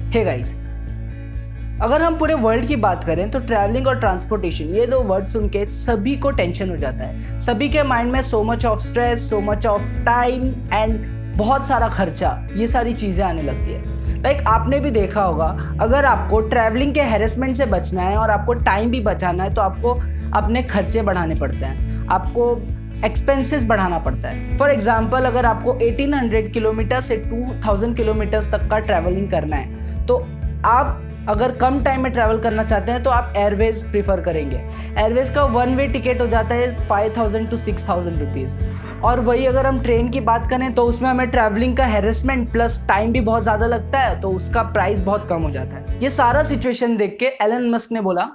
Hey guys, अगर हम पूरे वर्ल्ड की बात करें तो ट्रैवलिंग और ट्रांसपोर्टेशन ये दो वर्ड सुन के सभी को टेंशन हो जाता है। सभी के माइंड में so much of stress, so much of time and बहुत सारा खर्चा, ये सारी चीज़ें आने लगती है। लाइक आपने भी देखा होगा, अगर आपको ट्रैवलिंग के हैरेसमेंट से बचना है और आपको टाइम भी बचाना है तो आपको अपने खर्चे बढ़ाने पड़ते हैं, आपको एक्सपेंसेस बढ़ाना पड़ता है। फॉर एग्जाम्पल, अगर आपको 1800 किलोमीटर से 2000 किलोमीटर्स तक का ट्रैवलिंग करना है तो आप अगर कम टाइम में ट्रैवल करना चाहते हैं तो आप एयरवेज प्रीफर करेंगे। एयरवेज का वन वे टिकट हो जाता है 5000 to 6000 रुपीज़। और वही अगर हम ट्रेन की बात करें तो उसमें हमें ट्रैवलिंग का हैरेसमेंट प्लस टाइम भी बहुत ज़्यादा लगता है, तो उसका प्राइस बहुत कम हो जाता है। ये सारा सिचुएशन देख के एलन मस्क ने बोला,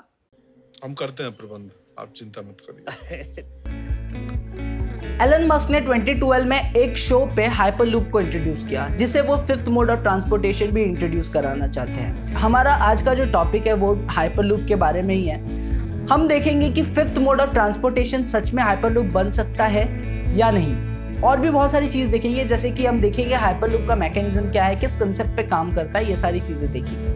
हम करते हैं प्रबंध, आप चिंता मत करिए। एलन मस्क ने 2012 में एक शो पे हाइपरलूप को इंट्रोड्यूस किया, जिसे वो फिफ्थ मोड ऑफ ट्रांसपोर्टेशन भी इंट्रोड्यूस कराना चाहते हैं। हमारा आज का जो टॉपिक है वो हाइपरलूप के बारे में ही है। हम देखेंगे कि फिफ्थ मोड ऑफ ट्रांसपोर्टेशन सच में हाइपरलूप बन सकता है या नहीं, और भी बहुत सारी चीज़ देखेंगे, जैसे कि हम देखेंगे हाइपरलूप का मैकेनिज्म क्या है, किस कंसेप्ट पे काम करता है, ये सारी चीज़ें देखिए।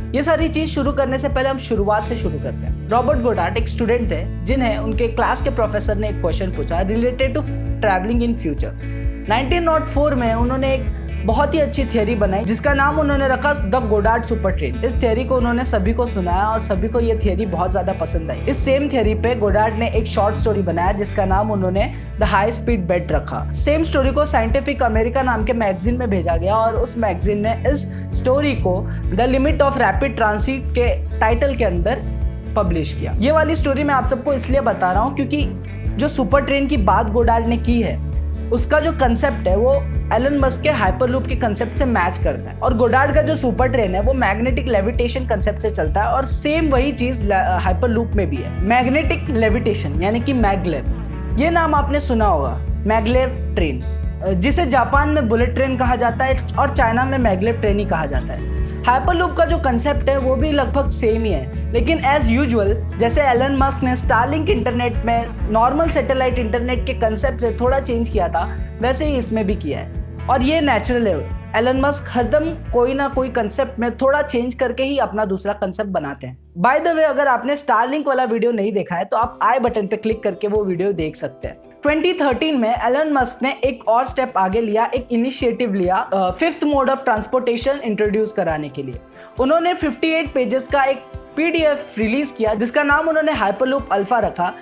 ये सारी चीज़ शुरू करने से पहले हम शुरुआत से शुरू करते हैं। रॉबर्ट गोडार्ड एक स्टूडेंट थे जिन्हें उनके क्लास के प्रोफेसर ने एक क्वेश्चन पूछा related to travelling in future. 1904 में उन्होंने एक बहुत ही अच्छी थियरी बनाई जिसका नाम उन्होंने रखा द गोडार्ड सुपर ट्रेन। इस थियरी को उन्होंने सभी को सुनाया और सभी को ये थियरी बहुत ज़्यादा पसंद आई। इस सेम थियरी पे गोडार्ड ने एक शॉर्ट स्टोरी बनाया जिसका नाम उन्होंने द हाई स्पीड बेट रखा। सेम स्टोरी को साइंटिफिक अमेरिका नाम के मैगजीन में भेजा गया और उस मैगजीन ने इस स्टोरी को the limit of rapid transit के टाइटल के अंदर पब्लिश किया। ये वाली स्टोरी मैं आप सबको इसलिए बता रहा हूँ क्योंकि जो सुपर ट्रेन की बात गोडार्ड ने की है उसका जो कंसेप्ट है वो एलन मस्क के हाइपरलूप के कंसेप्ट से मैच करता है। और गोडार्ड का जो सुपर ट्रेन है वो मैग्नेटिक लेविटेशन कंसेप्ट से चलता है और सेम वही चीज हाइपरलूप में भी है। मैग्नेटिक लेविटेशन यानी कि मैगलेव, ये नाम आपने सुना होगा, मैगलेव ट्रेन, जिसे जापान में बुलेट ट्रेन कहा जाता है और चाइना में मैगलेव ट्रेन ही कहा जाता है। हाइपरलूप का जो कंसेप्ट है वो भी लगभग सेम ही है, लेकिन एज यूजुअल जैसे एलन मस्क ने स्टारलिंक इंटरनेट में नॉर्मल सैटेलाइट इंटरनेट के कंसेप्ट से थोड़ा चेंज किया था, वैसे ही इसमें भी किया है और ये नेचुरल है। एलन मस्क हरदम कोई ना कोई कंसेप्ट में थोड़ा चेंज करके ही अपना दूसरा कंसेप्ट बनाते हैं। बाय द वे, अगर आपने स्टारलिंक वाला वीडियो नहीं देखा है तो आप आई बटन पे क्लिक करके वो वीडियो देख सकते हैं। 2013 में एलन मस्क ने एक और स्टेप आगे लिया, एक इनिशिएटिव लिया fifth mode of transportation introduce कराने के लिए। उन्होंने 58 पेजेस का एक पीडीएफ रिलीज किया जिसका नाम उन्होंने हाइपरलूप अल्फा रखा।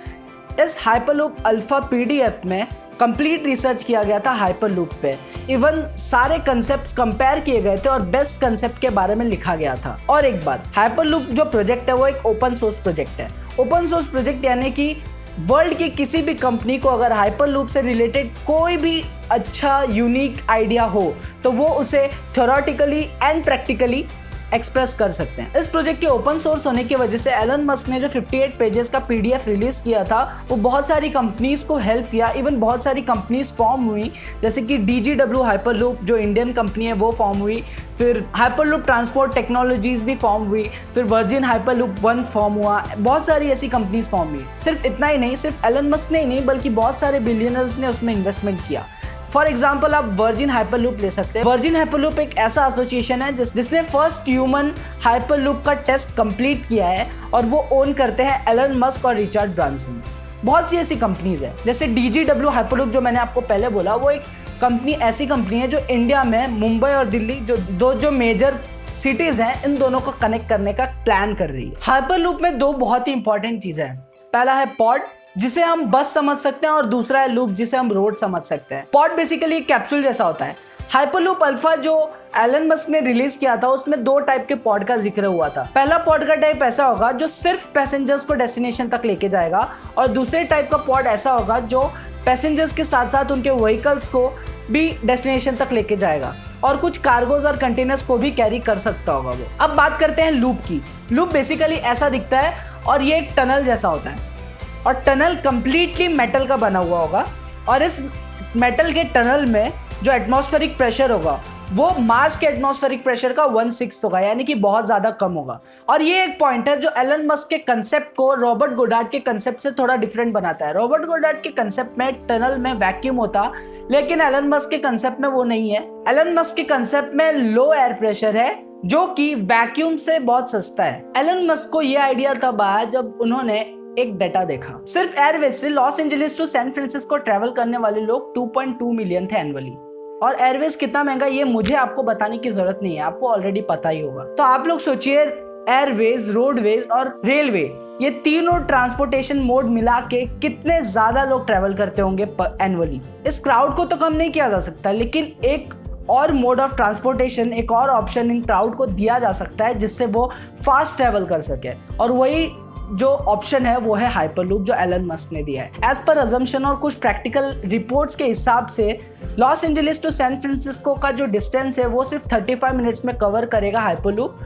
इस हाइपरलूप अल्फा पीडीएफ में कंप्लीट रिसर्च किया गया था हाइपरलूप पे। इवन सारे कंसेप्ट्स कंपेयर किए गए थे और बेस्ट कंसेप्ट के बारे में लिखा गया था। और एक बात, हाइपरलूप जो प्रोजेक्ट है वो एक ओपन सोर्स प्रोजेक्ट है। ओपन सोर्स प्रोजेक्ट यानी कि वर्ल्ड की किसी भी कंपनी को अगर हाइपरलूप से रिलेटेड कोई भी अच्छा यूनिक आइडिया हो तो वो उसे थ्योरेटिकली एंड प्रैक्टिकली एक्सप्रेस कर सकते हैं। इस प्रोजेक्ट के ओपन सोर्स होने की वजह से एलन मस्क ने जो 58 पेजेस का पीडीएफ रिलीज किया था वो बहुत सारी कंपनीज को हेल्प किया। इवन बहुत सारी कंपनीज फॉर्म हुई, जैसे कि DGW हाइपरलूप जो इंडियन कंपनी है वो फॉर्म हुई, फिर हाइपरलूप ट्रांसपोर्ट टेक्नोलॉजीज भी फॉर्म हुई, फिर वर्जिन हाइपरलूप 1 फॉर्म हुआ। बहुत सारी ऐसी कंपनीज फॉर्म हुई। सिर्फ इतना ही नहीं, सिर्फ एलन मस्क ने ही नहीं बल्कि बहुत सारे बिलियनर्स ने उसमें इन्वेस्टमेंट किया। फॉर एग्जाम्पल आप वर्जिन हाइपरलूप ले सकते हैं। वर्जिन हाइपरलूप एक ऐसा एसोसिएशन है जिसने फर्स्ट ह्यूमन हाइपरलूप का टेस्ट कंप्लीट किया है और वो ओन करते हैं एलन मस्क और रिचर्ड ब्रांसन। बहुत सी ऐसी कंपनीज है, जैसे DGW हाइपरलूप जो मैंने आपको पहले बोला, वो एक कंपनी ऐसी कंपनी है जो इंडिया में मुंबई और दिल्ली जो मेजर सिटीज हैं इन दोनों को कनेक्ट करने का प्लान कर रही है। हाइपरलूप में दो बहुत ही इंपॉर्टेंट चीजें हैं। पहला है पॉड, जिसे हम बस समझ सकते हैं, और दूसरा है लूप, जिसे हम रोड समझ सकते हैं। पॉड बेसिकली एक कैप्सूल जैसा होता है। हाइपरलूप अल्फा जो एलन मस्क ने रिलीज किया था उसमें 2 टाइप के पॉड का जिक्र हुआ था। पहला पॉड का टाइप ऐसा होगा जो सिर्फ पैसेंजर्स को डेस्टिनेशन तक लेके जाएगा, और दूसरे टाइप का पॉड ऐसा होगा जो पैसेंजर्स के साथ साथ उनके व्हीकल्स को भी डेस्टिनेशन तक लेके जाएगा और कुछ कार्गोज और कंटेनर्स को भी कैरी कर सकता होगा वो। अब बात करते हैं लूप की। लूप बेसिकली ऐसा दिखता है और ये एक टनल जैसा होता है, और टनल कंप्लीटली मेटल का बना हुआ होगा, और इस मेटल के टनल में जो एटमॉस्फेरिक प्रेशर होगा वो मार्स के एटमॉस्फेरिक प्रेशर का 1/6 होगा, यानी कि बहुत ज़्यादा कम होगा। और ये एक पॉइंट है जो एलन मस्क के कंसेप्ट को रॉबर्ट गोडार्ड के कंसेप्ट से थोड़ा डिफरेंट बनाता है। रॉबर्ट गोडार्ड के कंसेप्ट में टनल में वैक्यूम होता, लेकिन एलन मस्क के कंसेप्ट में वो नहीं है। एलन मस्क के कंसेप्ट में लो एयर प्रेशर है, जो कि वैक्यूम से बहुत सस्ता है। एलन मस्क को यह आइडिया तब आया जब उन्होंने एक डाटा देखा। सिर्फ एयरवेज से Los Angeles to San Francisco travel करने वाले लोग 2.2 मिलियन थे एनुअली। और एयरवेज कितना महंगा ये मुझे आपको बताने की जरूरत नहीं है, आपको ऑलरेडी पता ही होगा। तो आप लोग सोचिए, एयरवेज, रोडवेज और रेलवे, ये तीनों ट्रांसपोर्टेशन मोड मिला के कितने ज्यादा लोग ट्रैवल करते होंगे एनुअली। इस क्राउड को तो कम नहीं किया जा सकता, लेकिन एक और मोड ऑफ ट्रांसपोर्टेशन, एक और ऑप्शन इन क्राउड को दिया जा सकता है जिससे वो फास्ट ट्रैवल कर सके। और वही जो ऑप्शन है वो है हाइपरलूप, जो एलन मस्क ने दिया है। एज पर अजम्पशन और कुछ प्रैक्टिकल रिपोर्ट्स के हिसाब से Los Angeles to San Francisco का जो डिस्टेंस है वो सिर्फ 35 मिनट्स में कवर करेगा हाइपरलूप,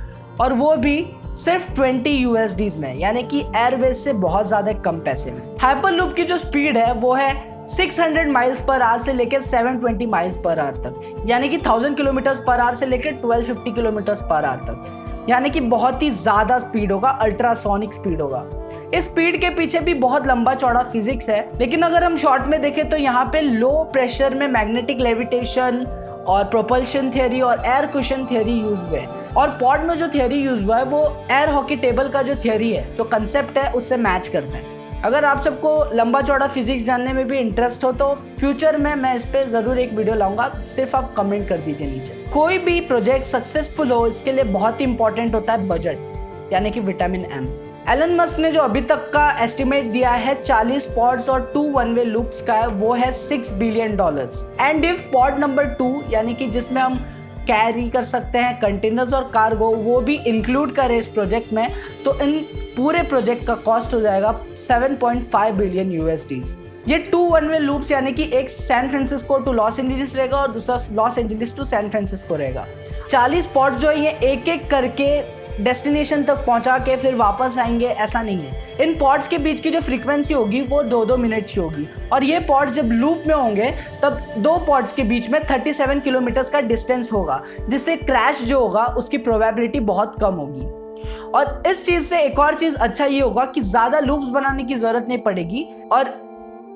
और वो भी सिर्फ 20 USDs में, यानी कि एयरवेज से बहुत ज्यादा कम पैसे में। हाइपरलूप की जो स्पीड है वो है 600 माइल्स पर आवर से लेकर 720 माइल्स पर आवर तक, यानी कि 1000 किलोमीटर पर आवर से लेकर 1250 किलोमीटर पर आवर तक, यानी कि बहुत ही ज्यादा स्पीड होगा, अल्ट्रासोनिक स्पीड होगा। इस स्पीड के पीछे भी बहुत लंबा चौड़ा फिजिक्स है, लेकिन अगर हम शॉर्ट में देखें तो यहाँ पे लो प्रेशर में मैग्नेटिक लेविटेशन और प्रोपल्शन थियरी और एयर कुशन थियरी यूज हुए। और पॉड में जो थियरी यूज हुआ है वो एयर हॉकी टेबल का जो थियरी है, जो कंसेप्ट है, उससे मैच करता है। अगर आप सबको लंबा चौड़ा फिजिक्स जानने में भी इंटरेस्ट हो तो फ्यूचर में मैं इस पे जरूर एक वीडियो लाऊंगा, सिर्फ आप कमेंट कर दीजिए नीचे। कोई भी प्रोजेक्ट सक्सेसफुल हो इसके लिए बहुत ही इंपॉर्टेंट होता है बजट, यानी कि विटामिन M। एलन मस्क ने जो अभी तक का एस्टिमेट दिया है 40 पॉड्स और 2 वन वे लूप्स का है, वो है $6 billion. And if pod number 2, यानी कि जिसमें हम कैरी कर सकते हैं कंटेनर्स और कार्गो, वो भी इंक्लूड करें इस प्रोजेक्ट में, तो इन पूरे प्रोजेक्ट का कॉस्ट हो जाएगा 7.5 बिलियन USDs। ये 2 वन वे लूप्स, यानी कि एक San Francisco to Los Angeles रहेगा और दूसरा Los Angeles to San Francisco रहेगा। 40 पॉड जो है ये एक एक करके डेस्टिनेशन तक पहुंचा के फिर वापस आएंगे, ऐसा नहीं है। इन पॉड्स के बीच की जो फ्रीक्वेंसी होगी वो 2-2 मिनट्स की होगी, और ये पॉड्स जब लूप में होंगे तब 2 पॉड्स के बीच में 37 किलोमीटर का डिस्टेंस होगा, जिससे क्रैश जो होगा उसकी प्रोबेबिलिटी बहुत कम होगी। और इस चीज से एक और चीज अच्छा ये होगा कि ज्यादा लूप्स बनाने की जरूरत नहीं पड़ेगी, और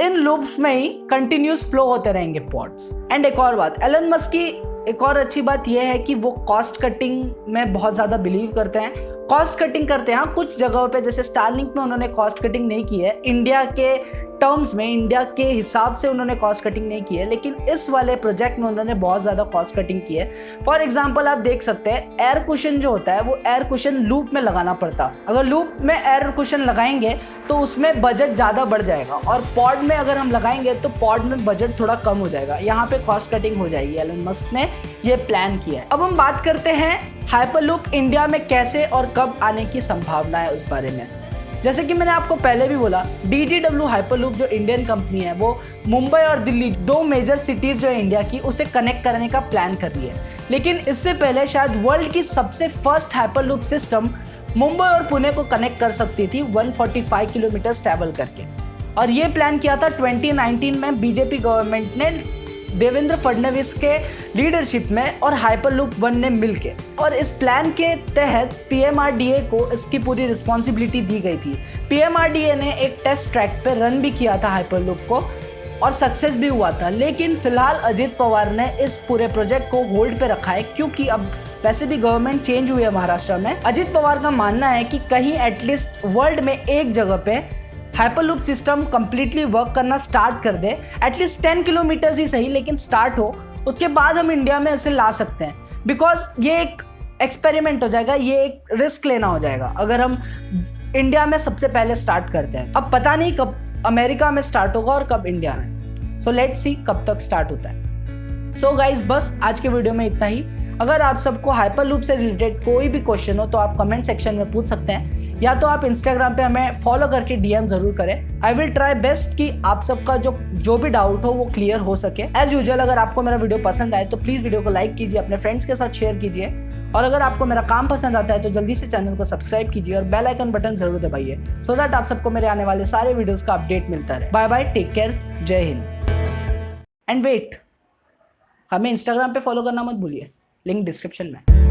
इन लूप्स में ही कंटिन्यूस फ्लो होते रहेंगे पॉड्स। एंड एक और बात, एलन मस्क की एक और अच्छी बात यह है कि वो कॉस्ट कटिंग में बहुत ज़्यादा बिलीव करते हैं। कॉस्ट कटिंग करते हैं कुछ जगहों पे, जैसे स्टारलिंक में उन्होंने कॉस्ट कटिंग नहीं की है, इंडिया के टर्म्स में, इंडिया के हिसाब से उन्होंने कॉस्ट कटिंग नहीं की है, लेकिन इस वाले प्रोजेक्ट में उन्होंने बहुत ज़्यादा कॉस्ट कटिंग की है। फॉर एग्जाम्पल आप देख सकते हैं, एयर कुशन जो होता है वो एयर कुशन लूप में लगाना पड़ता। अगर लूप में एयर कुशन लगाएंगे तो उसमें बजट ज़्यादा बढ़ जाएगा, और पॉड में अगर हम लगाएंगे तो पॉड में बजट थोड़ा कम हो जाएगा। यहाँ पे कॉस्ट कटिंग हो जाएगी। एलन मस्क ने ये प्लान किया है। अब हम बात करते हैं हाइपरलूप इंडिया में कैसे और कब आने की संभावना है उस बारे में। जैसे कि मैंने आपको पहले भी बोला, DGW हाइपरलूप जो इंडियन कंपनी है वो मुंबई और दिल्ली, 2 मेजर सिटीज जो है इंडिया की, उसे कनेक्ट करने का प्लान कर रही है। लेकिन इससे पहले शायद वर्ल्ड की सबसे फर्स्ट हाइपरलूप सिस्टम मुंबई और पुणे को कनेक्ट कर सकती थी 145 किलोमीटर ट्रैवल करके, और ये प्लान किया था 2019 में बीजेपी गवर्नमेंट ने देवेंद्र फडणवीस के लीडरशिप में और हाइपरलूप 1 ने मिलके। और इस प्लान के तहत PMRDA को इसकी पूरी रिस्पॉन्सिबिलिटी दी गई थी। PMRDA ने एक टेस्ट ट्रैक पे रन भी किया था हाइपरलूप को, और सक्सेस भी हुआ था। लेकिन फिलहाल अजित पवार ने इस पूरे प्रोजेक्ट को होल्ड पे रखा है, क्योंकि अब वैसे भी गवर्नमेंट चेंज हुई है महाराष्ट्र में। अजित पवार का मानना है कि कहीं एटलीस्ट वर्ल्ड में एक जगह पे हाइपरलूप सिस्टम कंप्लीटली वर्क करना स्टार्ट कर दे, एटलीस्ट 10 किलोमीटर्स ही सही, लेकिन स्टार्ट हो, उसके बाद हम इंडिया में इसे ला सकते हैं। बिकॉज ये एक एक्सपेरिमेंट हो जाएगा, ये एक रिस्क लेना हो जाएगा अगर हम इंडिया में सबसे पहले स्टार्ट करते हैं। अब पता नहीं कब अमेरिका में स्टार्ट होगा और कब इंडिया में, सो लेट्स सी कब तक स्टार्ट होता है। सो गाइज, बस आज के वीडियो में इतना ही। अगर आप सबको हाइपरलूप से रिलेटेड कोई भी क्वेश्चन हो तो आप कमेंट सेक्शन में पूछ सकते हैं, या तो आप इंस्टाग्राम पे हमें फॉलो करके DM जरूर करें। आई विल ट्राई बेस्ट कि आप सबका जो भी डाउट हो वो क्लियर हो सके। एज यूजुअल, अगर आपको मेरा वीडियो पसंद आए तो प्लीज़ वीडियो को लाइक कीजिए, अपने फ्रेंड्स के साथ शेयर कीजिए, और अगर आपको मेरा काम पसंद आता है तो जल्दी से चैनल को सब्सक्राइब कीजिए और बेल आइकन बटन जरूर दबाइए, सो दैट आप सबको मेरे आने वाले सारे वीडियोज़ का अपडेट मिलता रहे। बाय बाय, टेक केयर, जय हिंद। एंड वेट, हमें इंस्टाग्राम पे फॉलो करना मत भूलिए, लिंक डिस्क्रिप्शन में।